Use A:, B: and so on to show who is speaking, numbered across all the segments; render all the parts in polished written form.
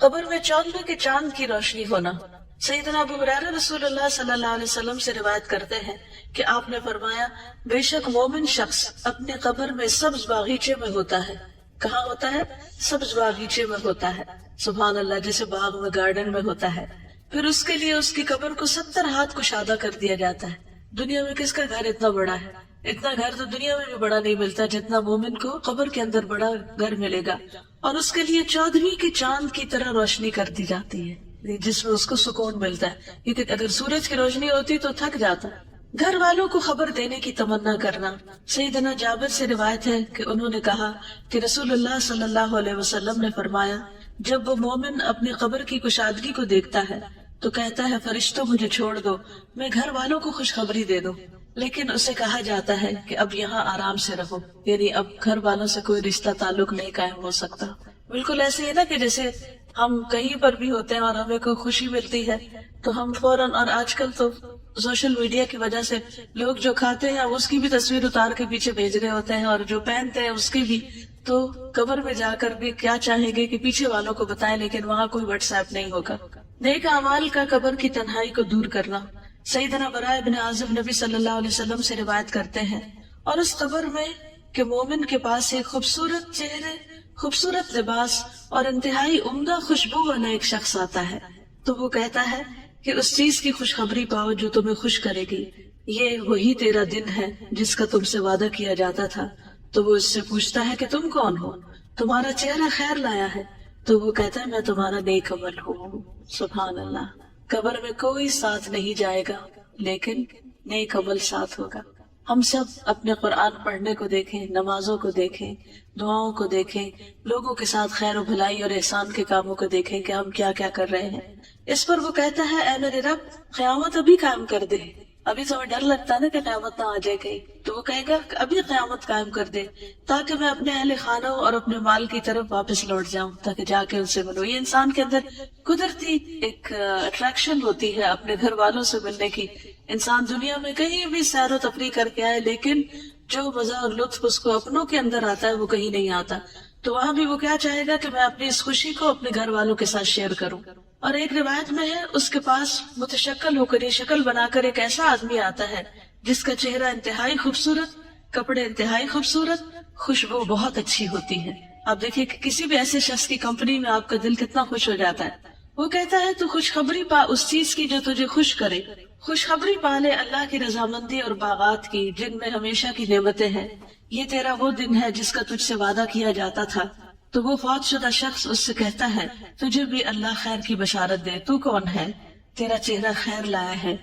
A: قبر میں 14 کے چاند کی روشنی ہونا. سیدنا ابو ہریرہ رسول اللہ صلی اللہ علیہ وسلم سے روایت کرتے ہیں کہ آپ نے فرمایا بے شک مومن شخص اپنے قبر میں سبز باغیچے میں ہوتا ہے. کہاں ہوتا ہے؟ سبز باغیچے میں ہوتا ہے. سبحان اللہ، جیسے باغ میں گارڈن میں ہوتا ہے. پھر اس کے لیے اس کی قبر کو 70 ہاتھ کشادہ کر دیا جاتا ہے. دنیا میں کس کا گھر اتنا بڑا ہے؟ اتنا گھر تو دنیا میں بھی بڑا نہیں ملتا جتنا مومن کو قبر کے اندر بڑا گھر ملے گا. اور اس کے لیے 14ویں کے چاند کی طرح روشنی کر دی جاتی ہے، جس میں اس کو سکون ملتا ہے، کیونکہ اگر سورج کی روشنی ہوتی تو تھک جاتا. گھر والوں کو خبر دینے کی تمنا کرنا. سیدنا جابر سے روایت ہے کہ انہوں نے کہا کہ رسول اللہ صلی اللہ علیہ وسلم نے فرمایا جب وہ مومن اپنی قبر کی کشادگی کو دیکھتا ہے تو کہتا ہے فرشتوں مجھے چھوڑ دو، میں گھر والوں کو خوشخبری دے دوں. لیکن اسے کہا جاتا ہے کہ اب یہاں آرام سے رہو، یعنی اب گھر والوں سے کوئی رشتہ تعلق نہیں قائم ہو سکتا. بالکل ایسے ہے نا کہ جیسے ہم کہیں پر بھی ہوتے ہیں اور ہمیں کوئی خوشی ملتی ہے تو ہم فوراً، اور آج کل تو سوشل میڈیا کی وجہ سے لوگ جو کھاتے ہیں اس کی بھی تصویر اتار کے پیچھے بھیج رہے ہوتے ہیں، اور جو پہنتے ہیں اس کی بھی. تو قبر میں جا کر بھی کیا چاہیں گے کہ پیچھے والوں کو بتائیں، لیکن وہاں کوئی واٹس ایپ نہیں ہوگا. نیک اعمال کا قبر کی تنہائی کو دور کرنا. سیدنا براء بن عازب نبی صلی اللہ علیہ وسلم سے روایت کرتے ہیں اور اس قبر میں کہ مومن کے پاس ایک خوبصورت چہرے، خوبصورت لباس اور انتہائی عمدہ خوشبو والا ایک شخص آتا ہے تو وہ کہتا ہے کہ اس چیز کی خوشخبری پاؤ جو تمہیں خوش کرے گی، یہ وہی تیرا دن ہے جس کا تم سے وعدہ کیا جاتا تھا. تو وہ اس سے پوچھتا ہے کہ تم کون ہو، تمہارا چہرہ خیر لایا ہے. تو وہ کہتا ہے میں تمہارا نیک عمل ہوں. سبحان اللہ. قبر میں کوئی ساتھ نہیں جائے گا لیکن نیک عمل ساتھ ہوگا. ہم سب اپنے قرآن پڑھنے کو دیکھیں، نمازوں کو دیکھیں، دعاؤں کو دیکھیں، لوگوں کے ساتھ خیر و بھلائی اور احسان کے کاموں کو دیکھیں کہ ہم کیا کیا کر رہے ہیں. اس پر وہ کہتا ہے اے میرے رب قیامت ابھی قائم کر دے. ابھی تو ہمیں ڈر لگتا ہے نا کہ قیامت نہ آ جائے گئی، تو وہ کہے گا ابھی قیامت قائم کر دے تاکہ میں اپنے اہل خانہ اور اپنے مال کی طرف واپس لوٹ جاؤں، تاکہ جا کے ان سے ملوں. یہ انسان کے اندر قدرتی ایک اٹریکشن ہوتی ہے اپنے گھر والوں سے ملنے کی. انسان دنیا میں کہیں بھی سیر و تفریح کر کے آئے لیکن جو مزہ اور لطف اس کو اپنوں کے اندر آتا ہے وہ کہیں نہیں آتا. تو وہاں بھی وہ کیا چاہے گا کہ میں اپنی اس خوشی کو اپنے گھر والوں کے ساتھ شیئر کروں. اور ایک روایت میں ہے اس کے پاس متشکل ہو کر یہ شکل بنا کر ایک ایسا آدمی آتا ہے جس کا چہرہ انتہائی خوبصورت، کپڑے انتہائی خوبصورت، خوشبو بہت اچھی ہوتی ہے. آپ دیکھیے کہ کسی بھی ایسے شخص کی کمپنی میں آپ کا دل کتنا خوش ہو جاتا ہے. وہ کہتا ہے تو خوشخبری پا اس چیز کی جو تجھے خوش کرے. خوشخبری پا لے اللہ کی رضامندی اور باغات کی جن میں ہمیشہ کی نعمتیں ہیں. یہ تیرا وہ دن ہے جس کا تجھ سے وعدہ کیا جاتا تھا. تو وہ فوت شدہ شخص اس سے کہتا ہے تجھے بھی اللہ خیر کی بشارت دے، تو کون ہے؟ تیرا چہرہ خیر لایا ہے.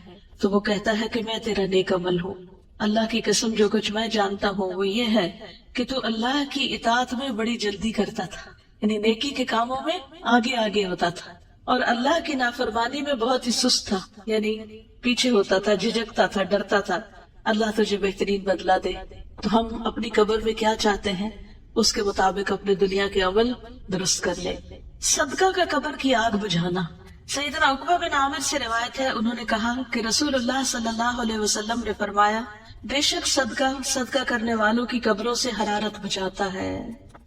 A: تو وہ کہتا ہے کہ میں تیرا نیک عمل ہوں. اللہ کی قسم جو کچھ میں جانتا ہوں وہ یہ ہے کہ تو اللہ کی اطاعت میں بڑی جلدی کرتا تھا، یعنی نیکی کے کاموں میں آگے آگے ہوتا تھا، اور اللہ کی نافرمانی میں بہت ہی سست تھا، یعنی پیچھے ہوتا تھا، جھجکتا تھا، ڈرتا تھا. اللہ تجھے بہترین بدلہ دے. تو ہم اپنی قبر میں کیا چاہتے ہیں اس کے مطابق اپنے دنیا کے عمل درست کر لیں. صدقہ کا قبر کی آگ بجھانا. سیدنا عقبہ بن عامر سے روایت ہے انہوں نے کہا کہ رسول اللہ صلی اللہ علیہ وسلم نے فرمایا بے شک صدقہ کرنے والوں کی قبروں سے حرارت بچاتا ہے.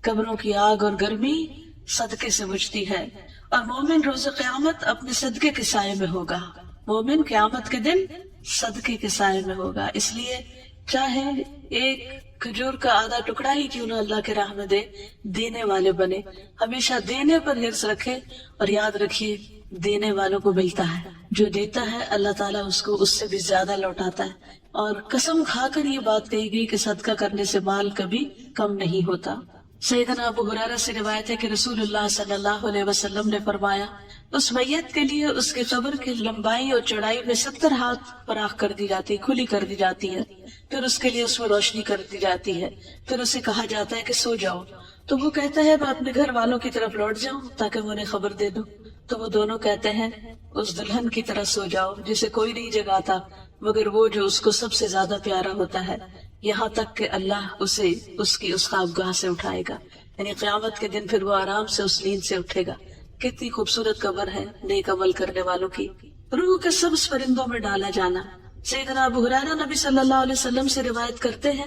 A: قبروں کی آگ اور گرمی صدقے سے بجھتی ہے، اور مومن روز قیامت اپنے صدقے کے سائے میں ہوگا. مومن قیامت کے دن صدقے کے سائے میں ہوگا. اس لیے چاہے ایک کھجور کا آدھا ٹکڑا ہی کیوں نہ اللہ کے راہ میں دے، دینے والے بنے. ہمیشہ دینے پر حرص رکھے اور یاد رکھیے دینے والوں کو ملتا ہے. جو دیتا ہے اللہ تعالیٰ اس کو اس سے بھی زیادہ لوٹاتا ہے. اور قسم کھا کر یہ بات کہی گئی کہ صدقہ کرنے سے مال کبھی کم نہیں ہوتا. سیدنا ابو ہریرہ سے روایت ہے کہ رسول اللہ صلی اللہ علیہ وسلم نے فرمایا اس میت کے لیے اس کے قبر کی لمبائی اور چوڑائی میں 70 ہاتھ فراخ کر دی جاتی، کھلی کر دی جاتی ہے. پھر اس کے لیے اس میں روشنی کر دی جاتی ہے. پھر اسے کہا جاتا ہے کہ سو جاؤ. تو وہ کہتا ہے میں اپنے گھر والوں کی طرف لوٹ جاؤں تاکہ میں انہیں خبر دے دوں. تو وہ دونوں کہتے ہیں اس دلہن کی طرح سو جاؤ جسے کوئی نہیں جگاتا مگر وہ جو اس کو سب سے زیادہ پیارا ہوتا ہے، یہاں تک کہ اللہ اسے اس کی اس خوابگاہ سے اٹھائے گا. یعنی قیامت کے دن پھر وہ آرام سے اس نیند سے اٹھے گا. کتنی خوبصورت قبر ہے نیک عمل کرنے والوں کی. روح کے سبز پرندوں میں ڈالا جانا. سیدنا ابو ہریرہ نبی صلی اللہ علیہ وسلم سے روایت کرتے ہیں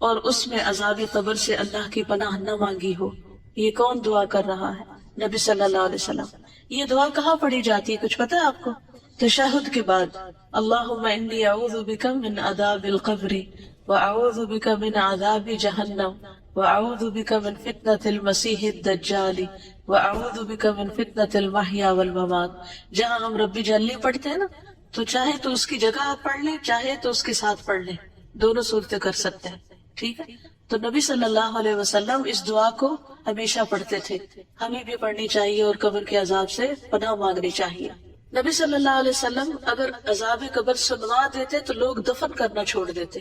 A: اور اس میں عذاب قبر سے اللہ کی پناہ نہ مانگی ہو. یہ کون دعا کر رہا ہے؟ نبی صلی اللہ علیہ وسلم. یہ دعا کہاں پڑھی جاتی ہے کچھ پتا ہے آپ کو؟ تشہد کے بعد اللہم انی اعوذ بک من عذاب القبر واعوذ بک من عذاب جہنم واعوذ بک من فتنة المسیح الدجال واعوذ بک من فتنة المحیا والممات. جہاں ہم ربی جلی پڑھتے ہیں نا، تو چاہے تو اس کی جگہ آپ پڑھ لیں، چاہے تو اس کے ساتھ پڑھ لیں، دونوں صورتیں کر سکتے ہیں. ٹھیک ہے، تو نبی صلی اللہ علیہ وسلم اس دعا کو ہمیشہ پڑھتے تھے. ہمیں بھی پڑھنی چاہیے اور قبر کے عذاب سے پناہ مانگنی چاہیے. نبی صلی اللہ علیہ وسلم اگر عذاب قبر سنوا دیتے تو لوگ دفن کرنا چھوڑ دیتے.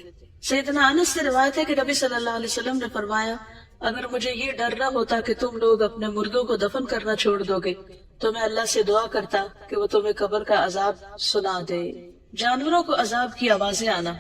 A: سیدنا انس سے روایت ہے کہ نبی صلی اللہ علیہ وسلم نے فرمایا اگر مجھے یہ ڈر نہ ہوتا کہ تم لوگ اپنے مردوں کو دفن کرنا چھوڑ دو گے تو میں اللہ سے دعا کرتا کہ وہ تمہیں قبر کا عذاب سنا دے. جانوروں کو عذاب کی آوازیں آنا.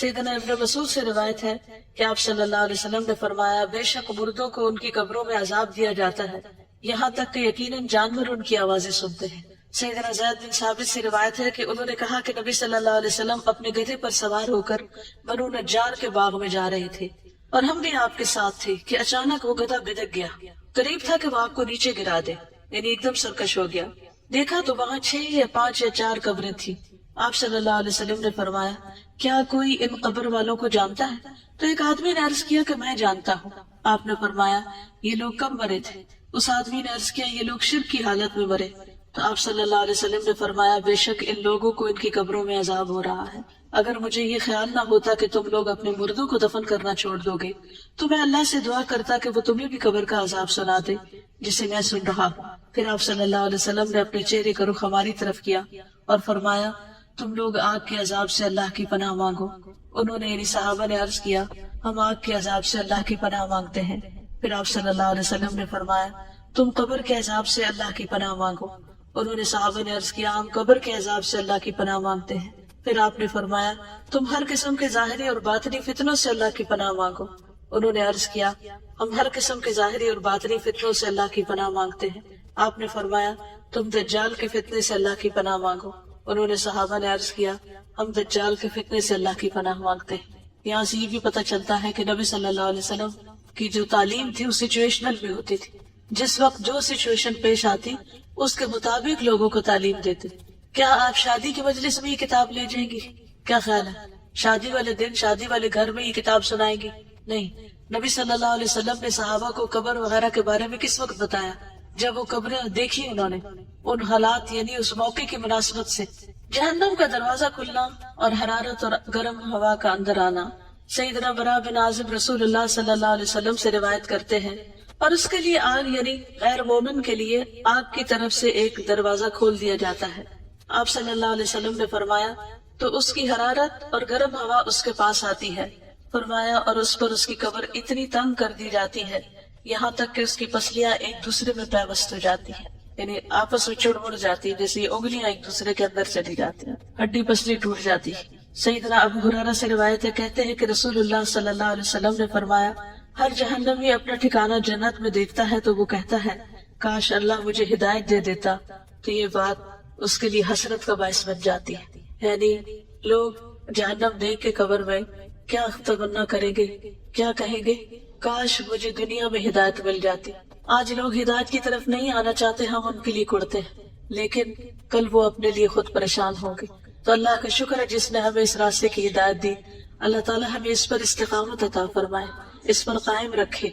A: سیدنا ابن مسعود سے روایت ہے کہ آپ صلی اللہ علیہ وسلم نے فرمایا بے شک مردوں کو ان کی قبروں میں عذاب دیا جاتا ہے یہاں تک کہ یقیناً جانور ان کی آوازیں سنتے ہیں. سیدنا زید بن ثابت سے روایت ہے کہ انہوں نے کہا کہ نبی صلی اللہ علیہ وسلم اپنے گدھے پر سوار ہو کر بنو نجار کے باغ میں جا رہے تھے اور ہم بھی آپ کے ساتھ تھے کہ اچانک وہ گدھا بدک گیا. قریب تھا کہ وہ آپ کو نیچے گرا دے، یعنی ایک دم سرکش ہو گیا. دیکھا تو وہاں 6 یا 5 یا 4 قبریں تھی. آپ صلی اللہ علیہ وسلم نے فرمایا کیا کوئی ان قبر والوں کو جانتا ہے؟ تو ایک آدمی نے عرض کیا کہ میں جانتا ہوں. آپ نے فرمایا یہ لوگ کب مرے تھے؟ اس آدمی نے عرض کیا یہ لوگ شرک کی حالت میں مرے. تو آپ صلی اللہ علیہ وسلم نے فرمایا بے شک ان لوگوں کو ان کی قبروں میں عذاب ہو رہا ہے. اگر مجھے یہ خیال نہ ہوتا کہ تم لوگ اپنے مردوں کو دفن کرنا چھوڑ دو گے تو میں اللہ سے دعا کرتا کہ وہ تمہیں بھی قبر کا عذاب سنا دے جسے میں سن رہا ہوں. پھر آپ صلی اللہ علیہ وسلم نے اپنے چہرے کا رخ ہماری طرف کیا اور فرمایا تم لوگ آگ کے عذاب سے اللہ کی پناہ مانگو. انہوں نے یعنی صحابہ نے عرض کیا ہم آگ کے عذاب سے اللہ کی پناہ مانگتے ہیں. پھر آپ صلی اللہ علیہ وسلم نے فرمایا تم قبر کے عذاب سے اللہ کی پناہ مانگو. انہوں نے صحابہ نے عرض کیا ہم قبر کے عذاب سے اللہ کی پناہ مانگتے ہیں. پھر آپ نے فرمایا تم ہر قسم کے ظاہری اور باطنی فتنوں سے اللہ کی پناہ مانگو. انہوں نے عرض کیا ہم ہر قسم کے ظاہری اور باطنی فتنوں سے اللہ کی پناہ مانگتے ہیں. آپ نے فرمایا تم دجال کے فتنے سے اللہ کی پناہ مانگو. انہوں نے صحابہ نے عرض کیا ہم دجال کے فتنے سے اللہ کی پناہ مانگتے ہیں. یہاں سے یہ بھی پتہ چلتا ہے کہ نبی صلی اللہ علیہ وسلم کی جو تعلیم تھی وہ سچویشنل بھی ہوتی تھی. جس وقت جو سچویشن پیش آتی اس کے مطابق لوگوں کو تعلیم دیتے. کیا آپ شادی کی مجلس میں یہ کتاب لے جائیں گی؟ کیا خیال ہے؟ شادی والے دن شادی والے گھر میں یہ کتاب سنائیں گی؟ نہیں. نبی صلی اللہ علیہ وسلم نے صحابہ کو قبر وغیرہ کے بارے میں کس وقت بتایا؟ جب وہ قبریں دیکھی انہوں نے ان حالات یعنی اس موقع کی مناسبت سے. جہنم کا دروازہ کھلنا اور حرارت اور گرم ہوا کا اندر آنا. سیدنا برا بن عازب رسول اللہ صلی اللہ علیہ وسلم سے روایت کرتے ہیں اور اس کے لیے آگ یعنی غیر مومن کے لیے آگ کی طرف سے ایک دروازہ کھول دیا جاتا ہے. آپ صلی اللہ علیہ وسلم نے فرمایا تو اس کی حرارت اور گرم ہوا اس کے پاس آتی ہے. فرمایا اور اس پر اس کی قبر اتنی تنگ کر دی جاتی ہے یہاں تک کہ اس کی پسلیاں ایک دوسرے میں پیوست ہو جاتی ہیں، یعنی آپس میں چڑ مڑ جاتی ہے، جیسے انگلیاں ایک دوسرے کے اندر چلی جاتی ہیں، ہڈی پسلی ٹوٹ جاتی ہے. سیدنا ابو ہریرہ سے روایت ہے کہتے ہیں کہ رسول اللہ صلی اللہ علیہ وسلم نے فرمایا ہر جہنمی اپنا ٹھکانہ جنت میں دیکھتا ہے تو وہ کہتا ہے کاش اللہ مجھے ہدایت دے دیتا. تو یہ بات اس کے لیے حسرت کا باعث بن جاتی ہے. یعنی لوگ جہنم دیکھ کے قبر میں کیا تمنا کریں گے، کیا کہیں گے کاش مجھے دنیا میں ہدایت مل جاتی. آج لوگ ہدایت کی طرف نہیں آنا چاہتے، ہم ان کے لیے کڑتے ہیں، لیکن کل وہ اپنے لیے خود پریشان ہوں گے. تو اللہ کا شکر ہے جس نے ہمیں اس راستے کی ہدایت دی. اللہ تعالیٰ ہمیں اس پر استقامت عطا فرمائے، اس پر قائم رکھے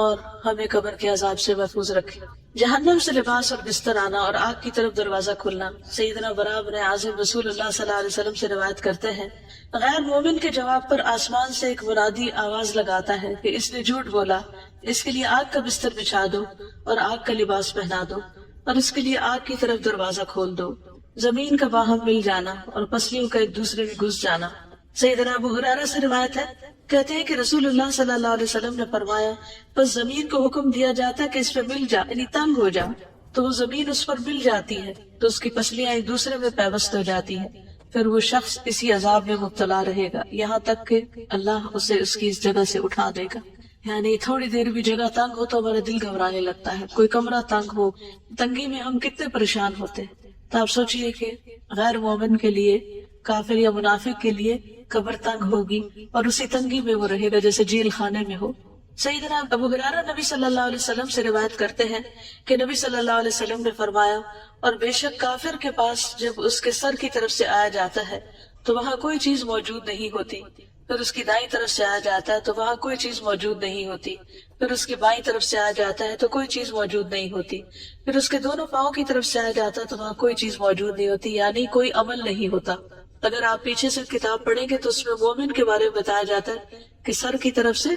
A: اور ہمیں قبر کے عذاب سے محفوظ رکھے. جہنم سے لباس اور بستر آنا اور آگ کی طرف دروازہ کھلنا. سیدنا برا بن عازب رسول اللہ صلی اللہ علیہ وسلم سے روایت کرتے ہیں غیر مومن کے جواب پر آسمان سے ایک منادی آواز لگاتا ہے کہ اس نے جھوٹ بولا، اس کے لیے آگ کا بستر بچھا دو اور آگ کا لباس پہنا دو اور اس کے لیے آگ کی طرف دروازہ کھول دو. زمین کا باہم مل جانا اور پسلیوں کا ایک دوسرے میں گھس جانا. سیدنا ابو ہریرہ سے روایت ہے کہتے ہیں کہ رسول اللہ صلی اللہ علیہ وسلم نے فرمایا بس زمین کو حکم دیا جاتا ہے کہ اس پہ مل جا، یعنی تنگ ہو جا، تو وہ زمین اس پر مل جاتی ہے تو اس کی پسلیاں ایک دوسرے میں پیوست ہو جاتی ہیں. پھر وہ شخص اسی عذاب میں مبتلا رہے گا یہاں تک کہ اللہ اسے اس کی اس جگہ سے اٹھا دے گا. یعنی تھوڑی دیر بھی جگہ تنگ ہو تو ہمارا دل گھبرانے لگتا ہے. کوئی کمرہ تنگ ہو، تنگی میں ہم کتنے پریشان ہوتے ہیں. تو آپ سوچئے کہ غیر مومن کے لیے، کافر یا منافق کے لیے قبر تنگ ہوگی اور اسی تنگی میں وہ رہے گا جیسے جیل خانے میں ہو۔ سیدنا ابو ہریرہ نبی صلی اللہ علیہ وسلم سے روایت کرتے ہیں کہ نبی صلی اللہ علیہ وسلم نے فرمایا، اور بے شک کافر کے پاس جب اس کے سر کی طرف سے آیا جاتا ہے تو وہاں کوئی چیز موجود نہیں ہوتی، پھر اس کی دائیں طرف سے آیا جاتا ہے تو وہاں کوئی چیز موجود نہیں ہوتی، پھر اس کی بائیں طرف سے آیا جاتا ہے تو کوئی چیز موجود نہیں ہوتی، پھر اس کے دونوں پاؤں کی طرف سے آیا جاتا ہے تو وہاں کوئی چیز موجود نہیں ہوتی، یعنی کوئی عمل نہیں ہوتا۔ اگر آپ پیچھے سے کتاب پڑھیں گے تو اس میں مومن کے بارے میں بتایا جاتا ہے کہ سر کی طرف سے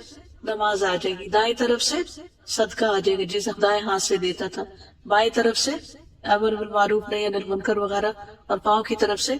A: نماز آ جائے گی، دائیں طرف سے صدقہ آ جائے گا جسے دائیں ہاتھ سے دیتا تھا، بائیں طرف سے امر بالمعروف نہی عن المنکر وغیرہ، اور پاؤں کی طرف سے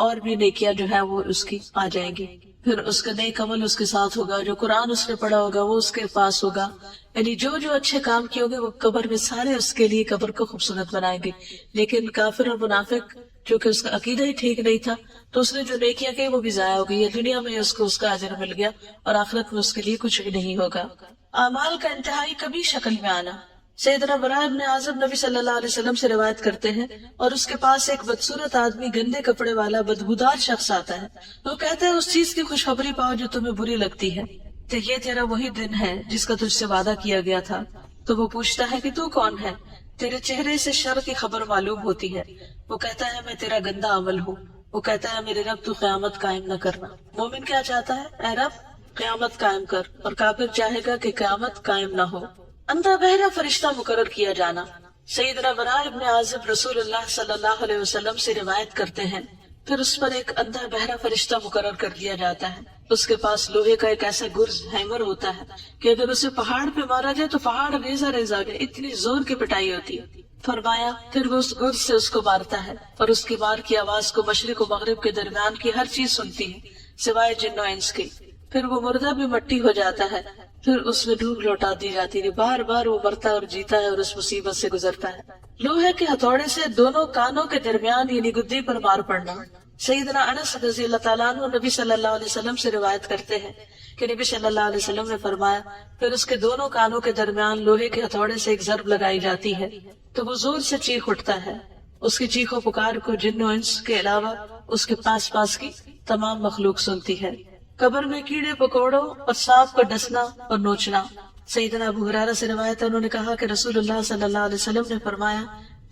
A: اور بھی نیکیاں جو ہے وہ اس کی آ جائیں گی۔ پھر اس کا نیک عمل اس کے ساتھ ہوگا، جو قرآن اس نے پڑھا ہوگا وہ اس کے پاس ہوگا، یعنی جو جو اچھے کام کیے ہوگے وہ قبر میں سارے اس کے لیے قبر کو خوبصورت بنائیں گے۔ لیکن کافر اور منافق چونکہ اس کا عقیدہ ہی ٹھیک نہیں تھا تو اس نے جو نیکیاں کی وہ بھی ضائع ہو گئی، دنیا میں اس کو اس کا اجر مل گیا اور آخرت میں اس کے لیے کچھ بھی نہیں ہوگا۔ اعمال کا انتہائی کبھی شکل میں آنا۔ سیدنا براء بن عازب نبی صلی اللہ علیہ وسلم سے روایت کرتے ہیں، اور اس کے پاس ایک بدصورت آدمی گندے کپڑے والا بدبودار شخص آتا ہے، وہ کہتا ہے اس چیز کی خوشخبری پاؤ جو تمہیں بری لگتی ہے، تو یہ تیرا وہی دن ہے جس کا تجھ سے وعدہ کیا گیا تھا۔ تو وہ پوچھتا ہے کہ تو کون ہے؟ تیرے چہرے سے شر کی خبر معلوم ہوتی ہے۔ وہ کہتا ہے میں تیرا گندا عمل ہوں۔ وہ کہتا ہے میرے رب تو قیامت قائم نہ کرنا۔ مومن کیا چاہتا ہے؟ اے رب قیامت قائم کر، اور کافر چاہے گا کہ قیامت قائم نہ ہو۔ اندھا بہرا فرشتہ مقرر کیا جانا۔ سیدنا براء بن عازب رسول اللہ صلی اللہ علیہ وسلم سے روایت کرتے ہیں، پھر اس پر ایک اندھا بہرا فرشتہ مقرر کر دیا جاتا ہے۔ اس کے پاس لوہے کا ایک ایسا گرز ہیمر ہوتا ہے کہ اگر اسے پہاڑ پہ مارا جائے تو پہاڑ ریزہ ریزہ گئے، اتنی زور کی پٹائی ہوتی ہے۔ فرمایا پھر وہ اس گرز سے اس کو مارتا ہے، اور اس کی مار کی آواز کو مشرق و مغرب کے درمیان کی ہر چیز سنتی ہے سوائے جن و انس کی۔ پھر وہ مردہ بھی مٹی ہو جاتا ہے، پھر اس میں روح لوٹا دی جاتی ہے، بار بار وہ مرتا اور جیتا ہے اور اس مصیبت سے گزرتا ہے۔ لوہے کے ہتھوڑے سے دونوں کانوں کے درمیان یعنی گدی پر مار پڑنا۔ سیدنا انس رضی اللہ تعالیٰ عنہ نبی صلی اللہ علیہ وسلم سے روایت کرتے ہیں کہ نبی صلی اللہ علیہ وسلم نے فرمایا پھر اس کے دونوں کانوں کے درمیان لوہے کے ہتھوڑے سے ایک ضرب لگائی جاتی ہے تو وہ زور سے چیخ اٹھتا ہے۔ اس کی چیخ و پکار کو جن و انس کے علاوہ اس کے پاس پاس کی تمام مخلوق سنتی ہے۔ قبر میں کیڑے پکوڑوں اور سانپ کو ڈسنا اور نوچنا۔ سیدنا ابو ہریرہ سے روایت ہے، انہوں نے کہا کہ رسول اللہ صلی اللہ علیہ وسلم نے فرمایا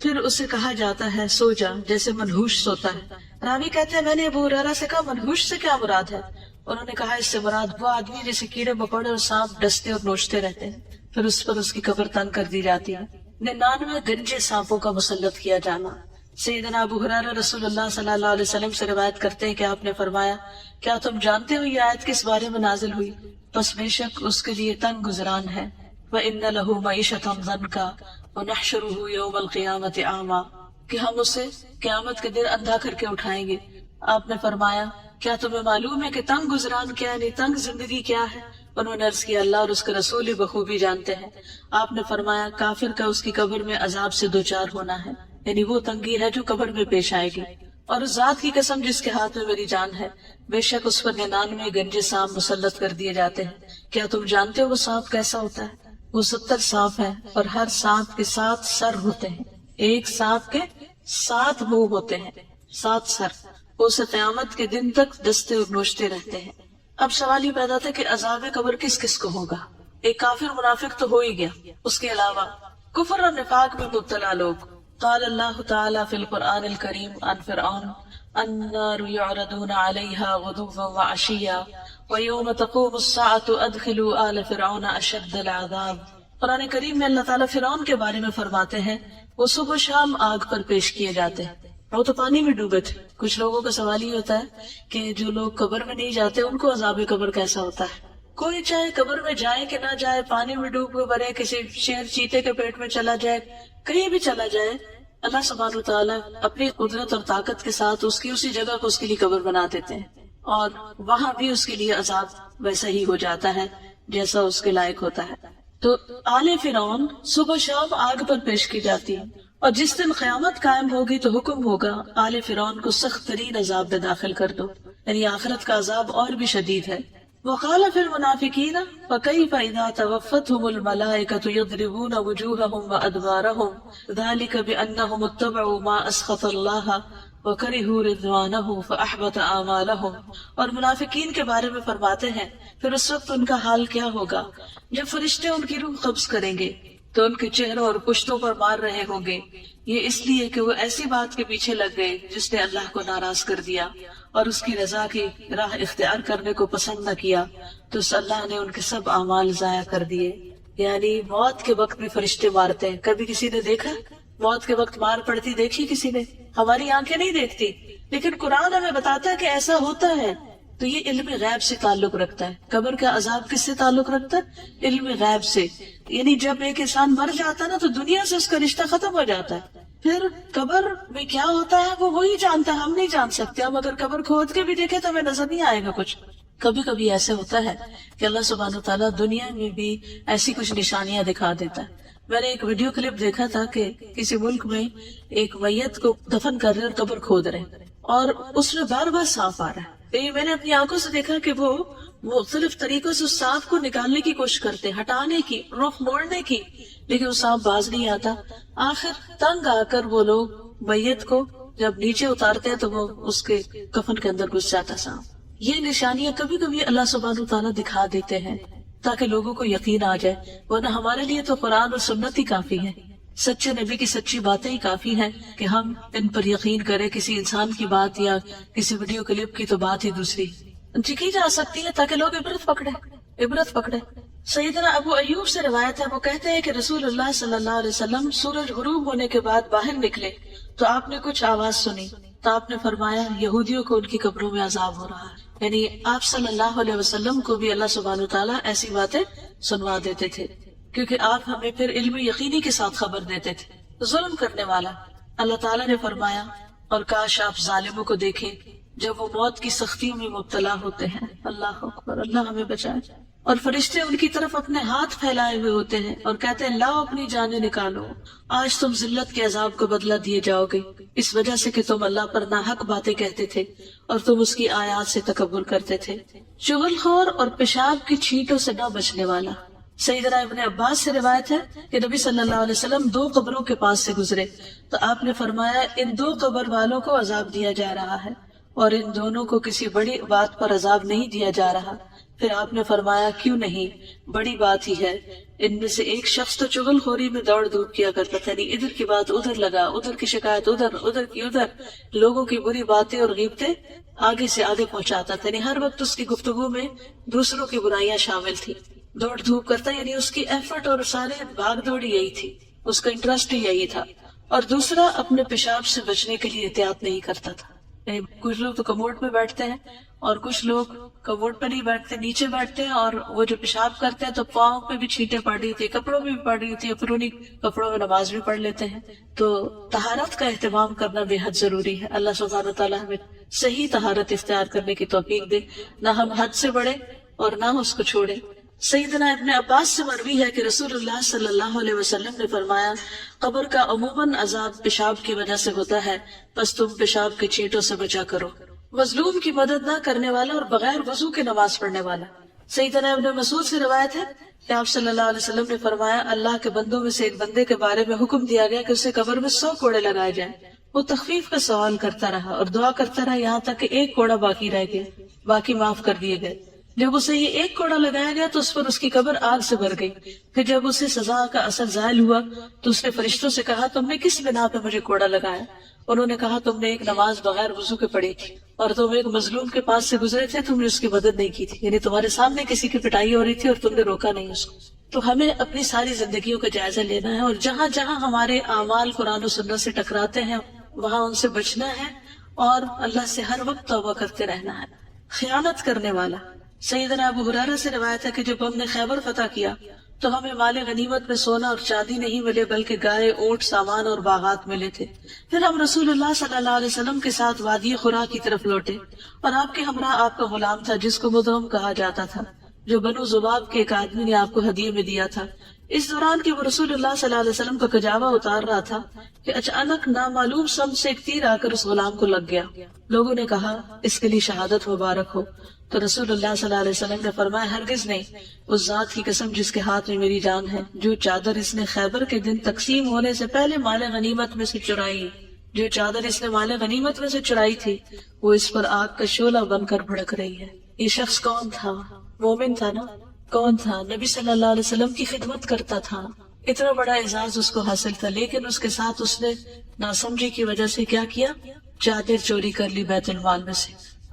A: پھر اسے کہا جاتا ہے سو جا جیسے منحوش سوتا ہے۔ راوی کہتے ہیں میں نے ابو ہریرہ سے کہا منحوش سے کیا مراد ہے؟ انہوں نے کہا اس سے مراد وہ آدمی جسے کیڑے مکوڑے اور سانپ ڈستے اور نوچتے رہتے ہیں، پھر اس پر اس کی قبر تنگ کر دی جاتی ہے۔ 99 گنجے سانپوں کا مسلط کیا جانا۔ سیدنا ابو ہریرہ رسول اللہ صلی اللہ علیہ وسلم سے روایت کرتے ہیں کہ آپ نے فرمایا کیا تم جانتے ہو یہ آیت کس بارے میں نازل ہوئی؟ پس بے شک اس کے لیے تنگ گزران ہے، وَإِنَّ لَهُ مَعِيشَةً ضَنْكَا وَنَحْشُرُهُ يَوْمَ الْقِيَامَةِ أَعْمَى، کہ ہم اسے قیامت کے دن اندھا کر کے اٹھائیں گے۔ آپ نے فرمایا کیا تمہیں معلوم ہے کہ تنگ گزران کیا ہے، تنگ زندگی کیا ہے؟ انہوں نے عرض کیا اللہ اور اس کے رسول ہی بخوبی جانتے ہیں۔ آپ نے فرمایا کافر کا اس کی قبر میں عذاب سے دوچار ہونا ہے، یعنی وہ تنگی ہے جو قبر میں پیش آئے گی۔ اور اس ذات کی قسم جس کے ہاتھ میں میری جان ہے، بے شک اس پر 99 گنجے سانپ مسلط کر دیے جاتے ہیں۔ کیا تم جانتے ہو وہ سانپ کیسا ہوتا ہے؟ وہ 70 سانپ ہیں اور ہر سانپ کے 7 سر ہوتے ہیں، ایک سانپ کے 7 منہ ہوتے ہیں، 7 سر۔ وہ اسے قیامت کے دن تک ڈستے اور نوچتے رہتے ہیں۔ اب سوال یہ پیدا تھا کہ عذاب قبر کس کس کو ہوگا؟ ایک کافر منافق تو ہو ہی گیا، اس کے علاوہ کفر اور نفاق میں مبتلا لوگ۔ قال اللہ تعالی فی القرآن الکریم عن فرعون النار یعرضون علیہا غدوا وعشیا ویوم تقوم الساعة ادخلوا آل فرعون اشد العذاب۔ قرآن کریم میں اللہ تعالیٰ فرعون کے بارے میں فرماتے ہیں وہ صبح و شام آگ پر پیش کیے جاتے ہیں، وہ تو پانی میں ڈوبے تھے۔ کچھ لوگوں کا سوال یہ ہوتا ہے کہ جو لوگ قبر میں نہیں جاتے ان کو عذاب قبر کیسا ہوتا ہے؟ کوئی چاہے قبر میں جائے کہ نہ جائے، پانی میں ڈوب کے مرے، کسی شیر چیتے کے پیٹ میں چلا جائے، کہیں بھی چلا جائے، اللہ سبحانہ و تعالیٰ اپنی قدرت اور طاقت کے ساتھ اس کی اسی جگہ کو اس کے لیے قبر بنا دیتے ہیں، اور وہاں بھی اس کے لیے عذاب ویسا ہی ہو جاتا ہے جیسا اس کے لائق ہوتا ہے۔ تو آل فرعون صبح شام آگ پر پیش کی جاتی ہے، اور جس دن قیامت قائم ہوگی تو حکم ہوگا آل فرعون کو سخت ترین عذاب میں داخل کر دو، یعنی آخرت کا عذاب اور بھی شدید ہے۔ وقال فی المنافقین فکیف اذا توفتهم الملائکۃ یضربون وجوہهم وادبارهم ذلک بانہم اتبعوا ما اسخط اللہ وَكَرِهُوا رِضْوَانَهُ فَأَحْبَطَ أَعْمَالَهُمْ، اور منافقین کے بارے میں فرماتے ہیں پھر اس وقت ان کا حال کیا ہوگا جب فرشتے ان کی روح قبض کریں گے تو ان کے چہروں اور پشتوں پر مار رہے ہوں گے، یہ اس لیے کہ وہ ایسی بات کے پیچھے لگ گئے جس نے اللہ کو ناراض کر دیا اور اس کی رضا کی راہ اختیار کرنے کو پسند نہ کیا، تو اس اللہ نے ان کے سب اعمال ضائع کر دیے۔ یعنی موت کے وقت بھی فرشتے مارتے ہیں۔ کبھی کسی نے دیکھا موت کے وقت مار پڑتی دیکھی کسی نے؟ ہماری آنکھیں نہیں دیکھتی، لیکن قرآن ہمیں بتاتا ہے کہ ایسا ہوتا ہے۔ تو یہ علم غیب سے تعلق رکھتا ہے۔ قبر کا عذاب کس سے تعلق رکھتا ہے؟ علم غیب سے۔ یعنی جب ایک انسان مر جاتا ہے نا تو دنیا سے اس کا رشتہ ختم ہو جاتا ہے، پھر قبر میں کیا ہوتا ہے وہ وہی جانتا ہے، ہم نہیں جان سکتے۔ ہم اگر قبر کھود کے بھی دیکھیں تو ہمیں نظر نہیں آئے گا کچھ۔ کبھی کبھی ایسے ہوتا ہے کہ اللہ سبحانہ و تعالیٰ دنیا میں بھی ایسی کچھ نشانیاں دکھا دیتا ہے۔ میں نے ایک ویڈیو کلپ دیکھا تھا کہ کسی ملک میں ایک میت کو دفن کر رہے اور قبر کھود رہے اور اس میں بار بار سانپ آ رہا ہے۔ تو یہ میں نے اپنی آنکھوں سے دیکھا کہ وہ مختلف طریقوں سے اس سانپ کو نکالنے کی کوشش کرتے، ہٹانے کی، رخ موڑنے کی، لیکن وہ سانپ باز نہیں آتا۔ آخر تنگ آ کر وہ لوگ میت کو جب نیچے اتارتے ہیں تو وہ اس کے کفن کے اندر گھس جاتا سانپ۔ یہ نشانیاں کبھی کبھی اللہ سبحانہ تعالیٰ دکھا دیتے ہیں تاکہ لوگوں کو یقین آ جائے، ورنہ ہمارے لیے تو قرآن اور سنت ہی کافی ہے، سچے نبی کی سچی باتیں ہی کافی ہیں کہ ہم ان پر یقین کریں۔ کسی انسان کی بات یا کسی ویڈیو کلپ کی تو بات ہی دوسری کی جا سکتی ہے تاکہ لوگ عبرت پکڑے۔ سیدنا ابو ایوب سے روایت ہے، وہ کہتے ہیں کہ رسول اللہ صلی اللہ علیہ وسلم سورج غروب ہونے کے بعد باہر نکلے تو آپ نے کچھ آواز سنی تو آپ نے فرمایا یہودیوں کو ان کی قبروں میں عذاب ہو رہا ہے۔ یعنی آپ صلی اللہ علیہ وسلم کو بھی اللہ سبحانہ تعالیٰ ایسی باتیں سنوا دیتے تھے کیونکہ آپ ہمیں پھر علم یقینی کے ساتھ خبر دیتے تھے۔ ظلم کرنے والا اللہ تعالیٰ نے فرمایا اور کاش آپ ظالموں کو دیکھیں جب وہ موت کی سختیوں میں مبتلا ہوتے ہیں۔ اللہ اکبر، اللہ ہمیں بچائے۔ اور فرشتے ان کی طرف اپنے ہاتھ پھیلائے ہوئے ہوتے ہیں اور کہتے ہیں لاؤ اپنی جانیں نکالو، آج تم ذلت کے عذاب کو بدلہ دیے جاؤ گے اس وجہ سے کہ تم اللہ پر ناحق باتیں کہتے تھے اور تم اس کی آیات سے تکبر کرتے تھے۔ چغل خور اور پیشاب کی چھینٹوں سے نہ بچنے والا۔ سیدنا ابن عباس سے روایت ہے کہ نبی صلی اللہ علیہ وسلم 2 قبروں کے پاس سے گزرے تو آپ نے فرمایا ان 2 قبر والوں کو عذاب دیا جا رہا ہے اور ان دونوں کو کسی بڑی بات پر عذاب نہیں دیا جا رہا۔ پھر آپ نے فرمایا کیوں نہیں، بڑی بات ہی ہے۔ ان میں سے ایک شخص تو چغل خوری میں دوڑ دھوپ کیا کرتا تھا، یعنی ادھر کی بات ادھر لگا، ادھر کی شکایت ادھر، ادھر کی ادھر، لوگوں کی بری باتیں اور غیبتیں آگے سے آگے پہنچاتا تھا، یعنی ہر وقت اس کی گفتگو میں دوسروں کی برائیاں شامل تھی۔ دوڑ دھوپ کرتا یعنی اس کی ایفرٹ اور سارے بھاگ دوڑ یہی تھی، اس کا انٹرسٹ ہی یہی تھا۔ اور دوسرا اپنے پیشاب سے بچنے کے لیے احتیاط نہیں کرتا تھا۔ کچھ لوگ تو کموڈ میں بیٹھتے ہیں اور کچھ لوگ کموڈ پہ نہیں بیٹھتے، نیچے بیٹھتے ہیں، اور وہ جو پیشاب کرتے ہیں تو پاؤں پہ بھی چھینٹیں پڑ رہی ہوتی ہے، کپڑوں میں بھی پڑ رہی ہوتی ہے، پھر انہیں کپڑوں میں نماز بھی پڑھ لیتے ہیں۔ تو طہارت کا اہتمام کرنا بے حد ضروری ہے۔ اللہ سبحانہ تعالیٰ ہمیں صحیح طہارت اختیار کرنے کی توفیق دے، نہ ہم حد سے بڑھے اور نہ اس کو چھوڑے۔ سیدنا ابن عباس سے مروی ہے کہ رسول اللہ صلی اللہ علیہ وسلم نے فرمایا قبر کا عموماً عذاب پیشاب کی وجہ سے ہوتا ہے، بس تم پیشاب کے چھینٹوں سے بچا کرو۔ مظلوم کی مدد نہ کرنے والا اور بغیر وضو کے نماز پڑھنے والا۔ سیدنا ابن مسعود سے روایت ہے کہ آپ صلی اللہ علیہ وسلم نے فرمایا اللہ کے بندوں میں سے ایک بندے کے بارے میں حکم دیا گیا کہ اسے قبر میں 100 کوڑے لگائے جائیں۔ وہ تخفیف کا سوال کرتا رہا اور دعا کرتا رہا یہاں تک کہ 1 کوڑا باقی رہ گیا، باقی معاف کر دیے گئے۔ جب اسے یہ 1 کوڑا لگایا گیا تو اس پر اس کی قبر آگ سے بھر گئی۔ پھر جب اسے سزا کا اثر زائل ہوا تو اس نے فرشتوں سے کہا تم نے کس بنا پہ مجھے کوڑا لگایا؟ انہوں نے کہا تم نے ایک نماز بغیر وضو کے پڑھی تھی اور تم ایک مظلوم کے پاس سے گزرے تھے، تم نے اس کی مدد نہیں کی تھی، یعنی تمہارے سامنے کسی کی پٹائی ہو رہی تھی اور تم نے روکا نہیں اس کو۔ تو ہمیں اپنی ساری زندگیوں کا جائزہ لینا ہے اور جہاں جہاں ہمارے اعمال قرآن و سنت سے ٹکراتے ہیں وہاں ان سے بچنا ہے اور اللہ سے ہر وقت توبہ کرتے رہنا ہے۔ خیانت کرنے والا۔ سیدنا ابو ہریرہ سے روایت ہے کہ جب ہم نے خیبر فتح کیا تو ہمیں مال غنیمت میں سونا اور چاندی نہیں ملے بلکہ گائے، اونٹ، سامان اور باغات ملے تھے۔ پھر ہم رسول اللہ صلی اللہ علیہ وسلم کے ساتھ وادی خرا کی طرف لوٹے اور آپ کے ہمراہ آپ کا غلام تھا جس کو مدہم کہا جاتا تھا، جو بنو ذباب کے ایک آدمی نے آپ کو ہدیے میں دیا تھا۔ اس دوران کہ وہ رسول اللہ صلی اللہ علیہ وسلم کا کجاوا اتار رہا تھا کہ اچانک نامعلوم سمت سے ایک تیر آ کر اس غلام کو لگ گیا۔ لوگوں نے کہا اس کے لیے شہادت مبارک ہو، تو رسول اللہ صلی اللہ علیہ وسلم نے فرمایا ہرگز نہیں، اس ذات کی قسم جس کے ہاتھ میں میری جان ہے، جو چادر اس نے خیبر کے دن تقسیم ہونے سے پہلے مال غنیمت میں سے چرائی جو چادر اس نے مال غنیمت میں سے چرائی تھی وہ اس پر آگ کا شعلہ بن کر بھڑک رہی ہے. یہ شخص کون تھا؟ مومن تھا نا. کون تھا؟ نبی صلی اللہ علیہ وسلم کی خدمت کرتا تھا. اتنا بڑا اعزاز اس کو حاصل تھا، لیکن اس کے ساتھ اس نے ناسمجھی کی وجہ سے کیا کیا؟ چادر چوری کر لی بیت المال میں سے.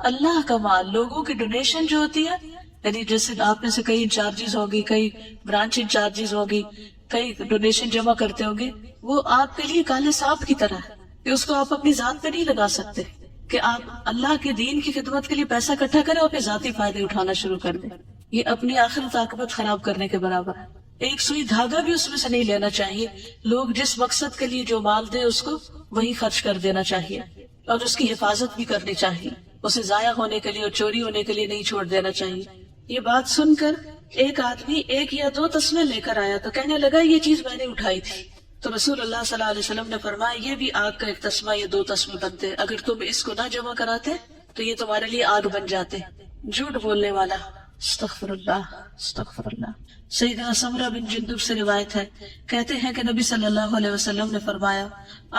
A: اللہ کا مال، لوگوں کی ڈونیشن جو ہوتی ہے، یعنی جیسے آپ میں سے کئی انچارجز ہوگی، کئی برانچ انچارجز ہوگی، کئی ڈونیشن جمع کرتے ہوں گے، وہ آپ کے لیے کالے سانپ کی طرح ہے کہ اس کو آپ اپنی ذات پہ نہیں لگا سکتے کہ آپ اللہ کے دین کی خدمت کے لیے پیسہ اکٹھا کریں اور پھر ذاتی فائدے اٹھانا شروع کر دیں. یہ اپنی آخرت عاقبت خراب کرنے کے برابر ہے. ایک سوئی دھاگا بھی اس میں سے نہیں لینا چاہیے. لوگ جس مقصد کے لیے جو مال دیں اس کو وہی خرچ کر دینا چاہیے اور اس کی حفاظت بھی کرنی چاہیے. اسے ضائع ہونے کے لیے اور چوری ہونے کے لیے نہیں چھوڑ دینا چاہیے. یہ بات سن کر ایک آدمی 1 یا 2 تسمے لے کر آیا تو کہنے لگا یہ چیز میں نے اٹھائی تھی. تو رسول اللہ صلی اللہ علیہ وسلم نے فرمایا یہ بھی آگ کا 1 تسمہ یا 2 تسمے بنتے، اگر تم اس کو نہ جمع کراتے تو یہ تمہارے لیے آگ بن جاتے. جھوٹ بولنے والا. استغفر اللہ استغفر اللہ. سیدنا سمرہ بن جندب سے روایت ہے، کہتے ہیں کہ نبی صلی اللہ علیہ وسلم نے فرمایا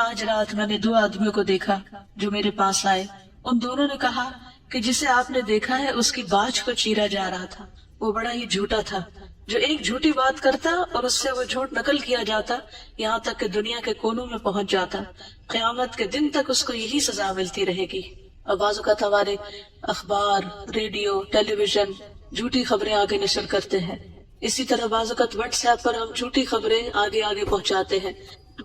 A: آج رات میں نے 2 آدمیوں کو دیکھا جو میرے پاس آئے. ان دونوں نے کہا کہ جسے آپ نے دیکھا ہے اس کی باجھ کو چیرا جا رہا تھا. وہ بڑا ہی جھوٹا تھا. جو ایک جھوٹی بات کرتا اور اس سے وہ جھوٹ نقل کیا جاتا یہاں تک کہ دنیا کے کونوں میں پہنچ جاتا. قیامت کے دن تک اس کو یہی سزا ملتی رہے گی. اور بعض اوقات ہمارے اخبار، ریڈیو، ٹیلی ویژن جھوٹی خبریں آگے نشر کرتے ہیں. اسی طرح بعض اوقات واٹس ایپ پر ہم جھوٹی خبریں آگے پہنچاتے ہیں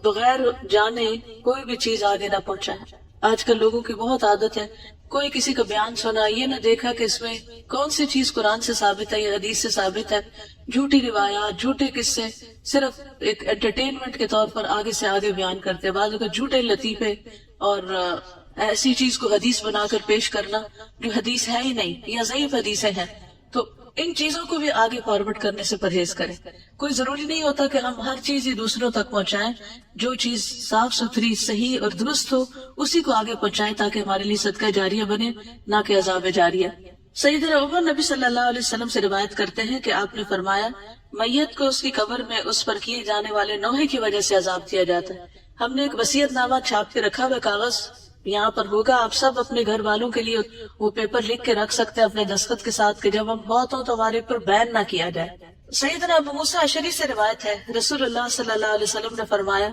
A: بغیر جانے کوئی بھی چیز آگے نہ پہنچائے. آج کل لوگوں کی بہت عادت ہے، کوئی کسی کا بیان سنا، یہ نہ دیکھا کہ اس میں کون سی چیز قرآن سے ثابت ہے یا حدیث سے ثابت ہے. جھوٹی روایات، جھوٹے قصے صرف ایک انٹرٹینمنٹ کے طور پر آگے سے آگے بیان کرتے ہیں. بعض اوقات جھوٹے لطیفے اور ایسی چیز کو حدیث بنا کر پیش کرنا جو حدیث ہے ہی نہیں یا ضعیف حدیثیں ہیں. تو ان چیزوں کو بھی آگے فارورڈ کرنے سے پرہیز کریں. کوئی ضروری نہیں ہوتا کہ ہم ہر چیز ہی دوسروں تک پہنچائیں. جو چیز صاف ستھری، صحیح اور درست ہو اسی کو آگے پہنچائیں تاکہ ہمارے لیے صدقہ جاریہ بنے، نہ کہ عذاب جاریہ. سیدنا عمر نبی صلی اللہ علیہ وسلم سے روایت کرتے ہیں کہ آپ نے فرمایا میت کو اس کی قبر میں اس پر کیے جانے والے نوحے کی وجہ سے عذاب دیا جاتا ہے. ہم نے ایک وصیت نامہ چھاپ کے رکھا ہوا کاغذ یہاں پر ہوگا، آپ سب اپنے گھر والوں کے لیے وہ پیپر لکھ کے رکھ سکتے ہیں اپنے دستخط کے ساتھ کہ جب ہم بہت ہوں تو ہمارے پر بین نہ کیا جائے. سیدنا ابو موسیٰ اشعری سے روایت ہے، رسول اللہ صلی اللہ علیہ وسلم نے فرمایا